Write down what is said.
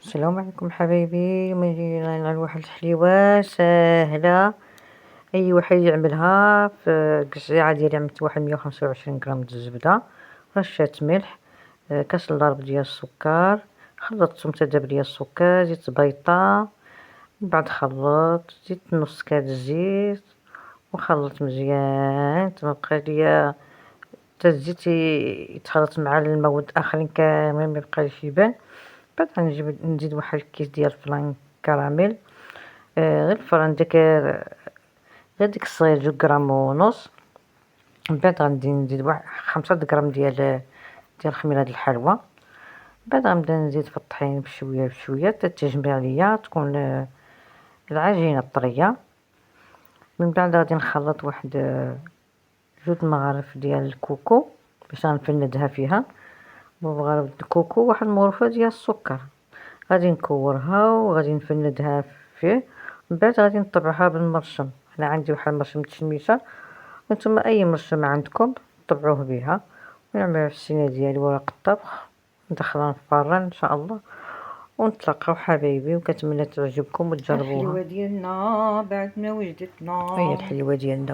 السلام عليكم حبايبي. اليوم جينا نعمل واحد الحليوه ساهله، اي واحد يعملها. في قصيعه ديالي عملت واحد 125 غرام د الزبده، رشه ملح، كاس الضرب ديال السكر، خلطتهم تذاب ليا السكر، زدت بيضه، من بعد خلط، زدت نص كاس الزيت وخلط مزيان تبقى ليا حتى الزيت يتخلط مع المواد الاخرين كامل ما يبقاش يبان. بعد نزيد واحد الكيس ديال الفلان كراميل، غير الفران داك غير ديك الصغير 2.5 غرام. من بعد غادي نزيد واحد 5 غرام ديال الخميره د الحلوى. من بعد غنبدا نزيد في الطحين بشويه بشويه حتى تجمع ليا تكون العجينه طريه. من بعد غادي نخلط واحد 2 مغارف ديال الكوكو باش غنفندها فيها، مغرف الكوكو واحد المغرفه ديال السكر، غادي نكورها وغادي نفندها فيه. من بعد غادي نطبعها بالمرشم، انا عندي واحد المرشم تشميشه، نتوما اي مرشم عندكم طبعوه بها. ونعملها في الصينيه ديالي ورق الطبخ، ندخلها في الفران ان شاء الله ونتلاقاو حبايبي، وكنتمنى تعجبكم وتجربوها. الحلوه ديالنا بعد ما وجدتنا. هي الحلوه ديالنا